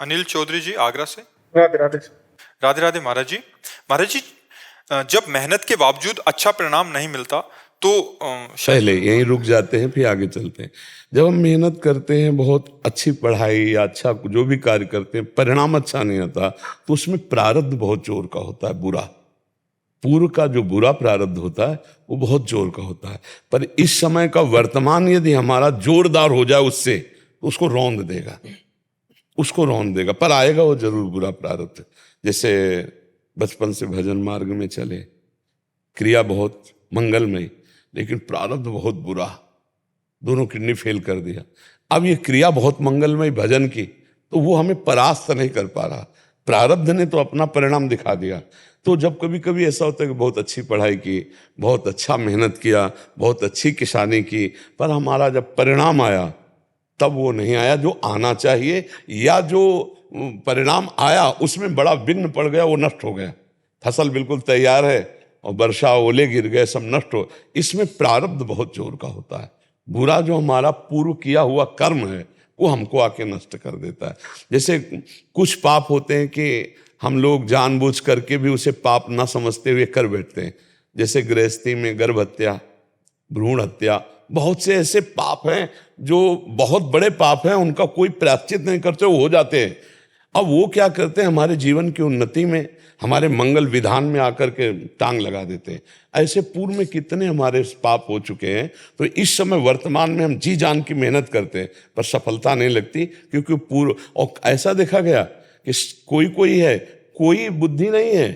अनिल चौधरी जी, आगरा से। राधे राधे। राधे राधे महाराज जी। महाराज जी, जब मेहनत के बावजूद अच्छा परिणाम नहीं मिलता तो पहले यहीं रुक जाते हैं, फिर आगे चलते हैं। जब हम मेहनत करते हैं, बहुत अच्छी पढ़ाई या अच्छा जो भी कार्य करते हैं, परिणाम अच्छा नहीं आता, तो उसमें प्रारब्ध बहुत जोर का होता है, बुरा। पूर्व का जो बुरा प्रारब्ध होता है वो बहुत जोर का होता है। पर इस समय का वर्तमान यदि हमारा जोरदार हो जाए उससे, तो उसको रौंद देगा, उसको रौंद देगा। पर आएगा वो जरूर बुरा प्रारब्ध। जैसे बचपन से भजन मार्ग में चले, क्रिया बहुत मंगलमय, लेकिन प्रारब्ध बहुत बुरा, दोनों किडनी फेल कर दिया। अब ये क्रिया बहुत मंगलमय भजन की, तो वो हमें परास्त नहीं कर पा रहा, प्रारब्ध ने तो अपना परिणाम दिखा दिया। तो जब कभी कभी ऐसा होता है कि बहुत अच्छी पढ़ाई की, बहुत अच्छा मेहनत किया, बहुत अच्छी किसानी की, पर हमारा जब परिणाम आया तब वो नहीं आया जो आना चाहिए, या जो परिणाम आया उसमें बड़ा विघ्न पड़ गया, वो नष्ट हो गया। फसल बिल्कुल तैयार है और वर्षा ओले गिर गए, सब नष्ट हो। इसमें प्रारब्ध बहुत जोर का होता है। बुरा जो हमारा पूर्व किया हुआ कर्म है वो हमको आके नष्ट कर देता है। जैसे कुछ पाप होते हैं कि हम लोग जानबूझ करके भी उसे पाप ना समझते हुए कर बैठते हैं। जैसे गृहस्थी में गर्भ हत्या, भ्रूण हत्या, बहुत से ऐसे पाप हैं जो बहुत बड़े पाप हैं, उनका कोई प्रायश्चित नहीं करते, वो हो जाते हैं। अब वो क्या करते हैं, हमारे जीवन की उन्नति में, हमारे मंगल विधान में आकर के टांग लगा देते हैं। ऐसे पूर्व में कितने हमारे पाप हो चुके हैं। तो इस समय वर्तमान में हम जी जान की मेहनत करते हैं पर सफलता नहीं लगती, क्योंकि पूर्व, और ऐसा देखा गया कि कोई कोई है, कोई बुद्धि नहीं है,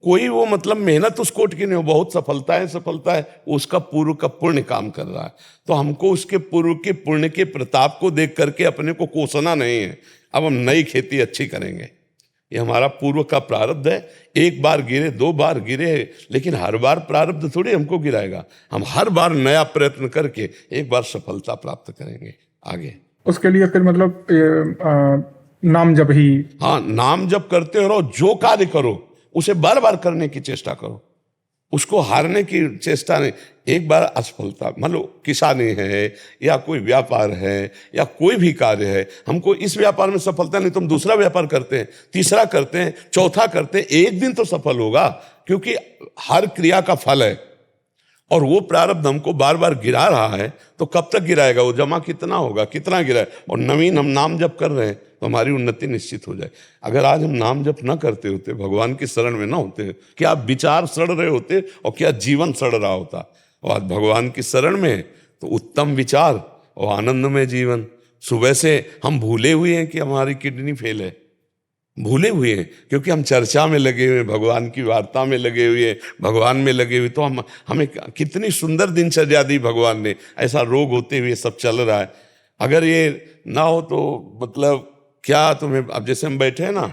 कोई वो मतलब मेहनत उस कोट की नहीं हो, बहुत सफलता है, उसका पूर्व का पुण्य काम कर रहा है। तो हमको उसके पूर्व के पुण्य के प्रताप को देख करके अपने को कोसना नहीं है। अब हम नई खेती अच्छी करेंगे, ये हमारा पूर्व का प्रारब्ध है। एक बार गिरे, दो बार गिरे, लेकिन हर बार प्रारब्ध थोड़ी हमको गिराएगा। हम हर बार नया प्रयत्न करके एक बार सफलता प्राप्त करेंगे आगे। उसके लिए फिर मतलब नाम जप ही। हाँ, नाम जप करते रहो, जो कार्य करो उसे बार बार करने की चेष्टा करो, उसको हारने की चेष्टा नहीं। एक बार असफलता, मान लो किसानी है या कोई व्यापार है या कोई भी कार्य है, हमको इस व्यापार में सफलता नहीं तो हम दूसरा व्यापार करते हैं, तीसरा करते हैं, चौथा करते हैं, एक दिन तो सफल होगा, क्योंकि हर क्रिया का फल है। और वो प्रारब्ध हमको बार बार गिरा रहा है, तो कब तक गिराएगा, वो जमा कितना होगा, कितना गिराए। और नवीन हम नाम जप कर रहे हैं तो हमारी उन्नति निश्चित हो जाए। अगर आज हम नाम जप ना करते होते, भगवान की शरण में ना होते, क्या विचार सड़ रहे होते और क्या जीवन सड़ रहा होता। और आज भगवान की शरण में तो उत्तम विचार और आनंदमय जीवन। सुबह से हम भूले हुए हैं कि हमारी किडनी फेल है, भूले हुए हैं, क्योंकि हम चर्चा में लगे हुए, भगवान की वार्ता में लगे हुए, भगवान में लगे हुए। तो हमें कितनी सुंदर दिनचर्या दी भगवान ने, ऐसा रोग होते हुए सब चल रहा है। अगर ये ना हो तो मतलब क्या तुम्हें, अब जैसे हम बैठे हैं ना,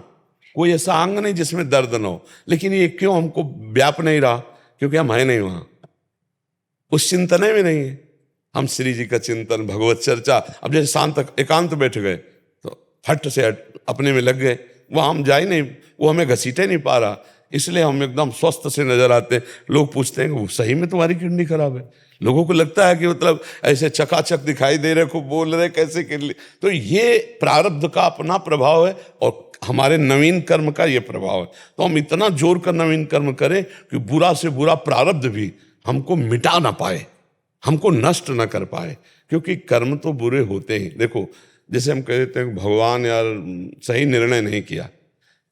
कोई ऐसा अंग नहीं जिसमें दर्द ना हो, लेकिन ये क्यों हमको व्याप नहीं रहा, क्योंकि हम है नहीं वहां, उस चिंतन में नहीं है। हम श्री जी का चिंतन, भगवत चर्चा, अब जैसे शांत एकांत बैठ गए तो फट से अपने में लग गए, वहाँ हम जा ही नहीं, वो हमें घसीटे नहीं पा रहा, इसलिए हम एकदम स्वस्थ से नजर आते हैं। लोग पूछते हैं कि सही में तुम्हारी किडनी खराब है। लोगों को लगता है कि मतलब ऐसे चकाचक दिखाई दे रहे, खूब बोल रहे, कैसे किडनी। तो ये प्रारब्ध का अपना प्रभाव है और हमारे नवीन कर्म का ये प्रभाव है। तो हम इतना जोर कर नवीन कर्म करें कि बुरा से बुरा प्रारब्ध भी हमको मिटा ना पाए, हमको नष्ट ना कर पाए, क्योंकि कर्म तो बुरे होते ही। देखो, जैसे हम कह देते हैं भगवान यार सही निर्णय नहीं किया,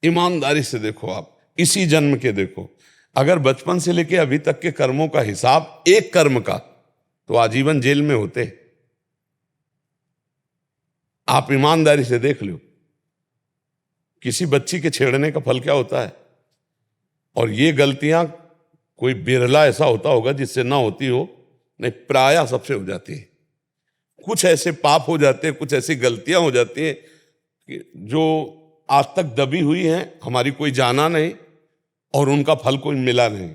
ईमानदारी से देखो, आप इसी जन्म के देखो, अगर बचपन से लेके अभी तक के कर्मों का हिसाब एक कर्म का, तो आजीवन जेल में होते। आप ईमानदारी से देख लो, किसी बच्ची के छेड़ने का फल क्या होता है। और ये गलतियां कोई बिरला ऐसा होता होगा जिससे ना होती हो, नहीं प्रायः सबसे हो जाती है। कुछ ऐसे पाप हो जाते हैं, कुछ ऐसी गलतियां हो जाती हैं कि जो आज तक दबी हुई हैं, हमारी कोई जाना नहीं और उनका फल कोई मिला नहीं।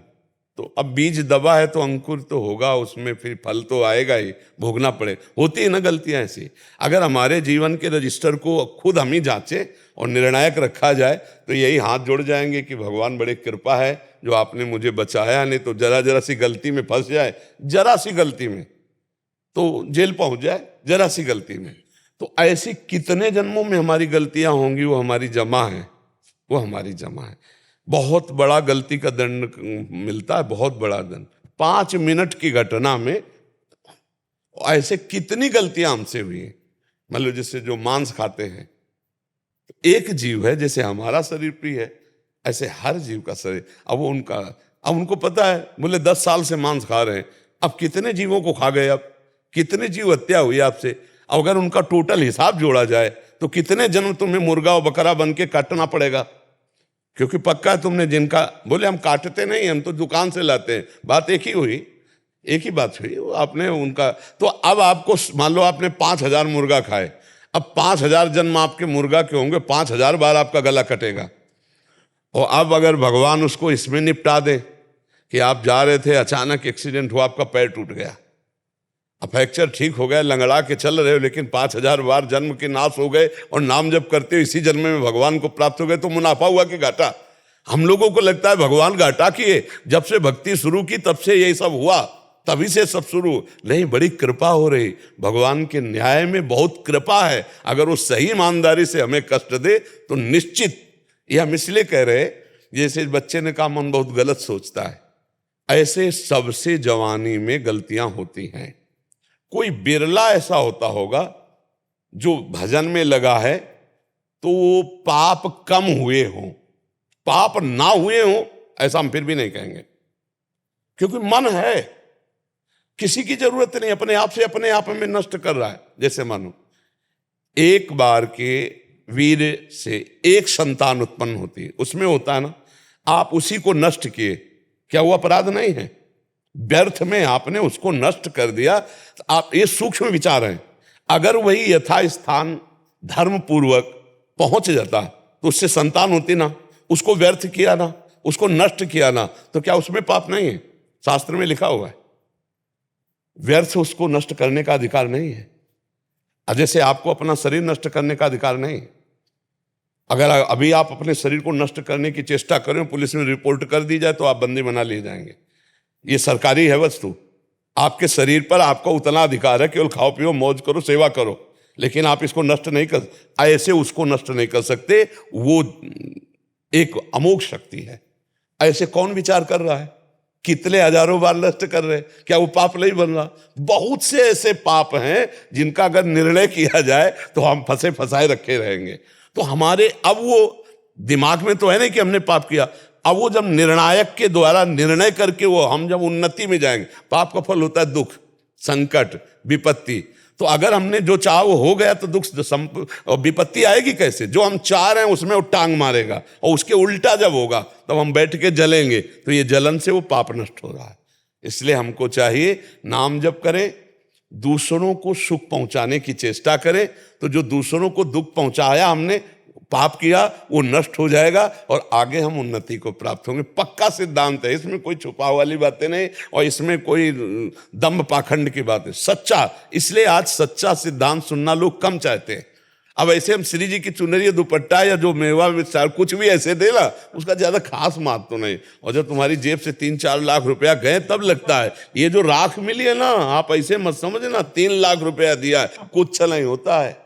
तो अब बीज दबा है तो अंकुर तो होगा उसमें, फिर फल तो आएगा ही, भोगना पड़े। होती है ना गलतियां ऐसी। अगर हमारे जीवन के रजिस्टर को खुद हम ही जांचें और निर्णायक रखा जाए तो यही हाथ जोड़ जाएंगे कि भगवान बड़े कृपा है जो आपने मुझे बचाया, नहीं तो जरा जरा सी गलती में फंस जाए, जरा सी गलती में तो जेल पहुंच जाए, जरा सी गलती में। तो ऐसी कितने जन्मों में हमारी गलतियां होंगी, वो हमारी जमा है, वो हमारी जमा है। बहुत बड़ा गलती का दंड मिलता है, बहुत बड़ा दंड। 5 मिनट की घटना में ऐसे कितनी गलतियां हमसे हुई हैं। मान लो जैसे जो मांस खाते हैं, एक जीव है, जैसे हमारा शरीर प्रिय है, ऐसे हर जीव का शरीर। अब उनको पता है, बोले 10 साल से मांस खा रहे हैं, अब कितने जीवों को खा गए, अब कितने जीव हत्या हुई आपसे। अगर उनका टोटल हिसाब जोड़ा जाए तो कितने जन्म तुम्हें मुर्गा और बकरा बन के काटना पड़ेगा। क्योंकि पक्का तुमने जिनका, बोले हम काटते नहीं, हम तो दुकान से लाते हैं, बात एक ही हुई, एक ही बात हुई। आपने उनका, तो अब आपको मान लो आपने 5000 मुर्गा खाए, अब 5000 जन्म आपके मुर्गा के होंगे, 5000 बार आपका गला कटेगा। और अब अगर भगवान उसको इसमें निपटा दे कि आप जा रहे थे, अचानक एक्सीडेंट हुआ, आपका पैर टूट गया, अब फ्रैक्चर ठीक हो गया, लंगड़ा के चल रहे हो, लेकिन 5000 बार जन्म के नाश हो गए और नाम जप करते हो, इसी जन्म में भगवान को प्राप्त हो गए, तो मुनाफा हुआ कि घाटा। हम लोगों को लगता है भगवान घाटा किए, जब से भक्ति शुरू की तब से यही सब हुआ, तभी से सब शुरू नहीं। बड़ी कृपा हो रही, भगवान के न्याय में बहुत कृपा है। अगर वो सही ईमानदारी से हमें कष्ट दे तो निश्चित, ये हम इसलिए कह रहे, जैसे बच्चे ने कहा मन बहुत गलत सोचता है, ऐसे सबसे जवानी में गलतियां होती हैं। कोई बिरला ऐसा होता होगा जो भजन में लगा है तो वो पाप कम हुए हों, पाप ना हुए हों ऐसा हम फिर भी नहीं कहेंगे, क्योंकि मन है, किसी की जरूरत नहीं, अपने आप से अपने आप में नष्ट कर रहा है। जैसे मानो एक बार के वीर से एक संतान उत्पन्न होती है, उसमें होता है ना, आप उसी को नष्ट किए, क्या वो अपराध नहीं है? व्यर्थ में आपने उसको नष्ट कर दिया। आप ये सूक्ष्म विचार हैं, अगर वही यथा स्थान धर्म पूर्वक पहुंच जाता तो उससे संतान होती ना, उसको व्यर्थ किया ना, उसको नष्ट किया ना, तो क्या उसमें पाप नहीं है? शास्त्र में लिखा हुआ है व्यर्थ उसको नष्ट करने का अधिकार नहीं है। जैसे आपको अपना शरीर नष्ट करने का अधिकार नहीं। अगर अभी आप अपने शरीर को नष्ट करने की चेष्टा करें, पुलिस में रिपोर्ट कर दी जाए तो आप बंदी बना लिए जाएंगे। ये सरकारी है वस्तु, आपके शरीर पर आपका उतना अधिकार है, केवल खाओ पियो मौज करो सेवा करो, लेकिन आप इसको नष्ट नहीं कर, ऐसे उसको नष्ट नहीं कर सकते। वो एक अमोघ शक्ति है। ऐसे कौन विचार कर रहा है? कितने हजारों बार नष्ट कर रहे हैं, क्या वो पाप नहीं बन रहा? बहुत से ऐसे पाप हैं जिनका अगर निर्णय किया जाए तो हम फंसे फंसाए रखे रहेंगे। तो हमारे अब वो दिमाग में तो है नहीं कि हमने पाप किया, अब वो जब निर्णायक के द्वारा निर्णय करके वो हम जब उन्नति में जाएंगे, पाप का फल होता है दुख, संकट, विपत्ति। तो अगर हमने जो चाहा वो हो गया तो दुख और विपत्ति आएगी कैसे? जो हम चाह रहे हैं उसमें वो टांग मारेगा, और उसके उल्टा जब होगा तब हम बैठ के जलेंगे, तो ये जलन से वो पाप नष्ट हो रहा है। इसलिए हमको चाहिए नाम जप करें, दूसरों को सुख पहुंचाने की चेष्टा करें, तो जो दूसरों को दुख पहुंचाया हमने, पाप किया, वो नष्ट हो जाएगा और आगे हम उन्नति को प्राप्त होंगे। पक्का सिद्धांत है, इसमें कोई छुपा वाली बातें नहीं और इसमें कोई दम्भ पाखंड की बात है, सच्चा। इसलिए आज सच्चा सिद्धांत सुनना लोग कम चाहते हैं। अब ऐसे हम श्री जी की चुनरी दुपट्टा या जो मेवा विचार कुछ भी ऐसे देना, उसका ज्यादा खास महत्व तो नहीं। और जब तुम्हारी जेब से 3-4 लाख रुपया गए तब लगता है। ये जो राख मिली है ना, आप ऐसे मत समझना 3 लाख रुपया दिया है, कुछ नहीं होता है,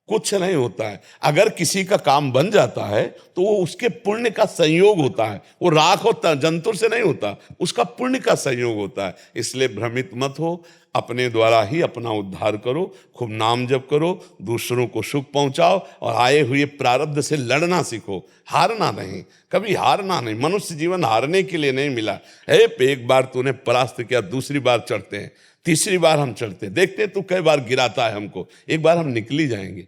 कुछ नहीं होता है। अगर किसी का काम बन जाता है तो वो उसके पुण्य का संयोग होता है, वो राख होता जंतुर से नहीं होता, उसका पुण्य का संयोग होता है। इसलिए भ्रमित मत हो, अपने द्वारा ही अपना उद्धार करो, खूब नाम जप करो, दूसरों को सुख पहुंचाओ और आए हुए प्रारब्ध से लड़ना सीखो, हारना नहीं, कभी हारना नहीं। मनुष्य जीवन हारने के लिए नहीं मिला है। एक बार तूने परास्त किया, दूसरी बार चढ़ते हैं, तीसरी बार हम चढ़ते हैं, देखते हैं तू कई बार गिराता है हमको, एक बार हम निकली जाएंगे।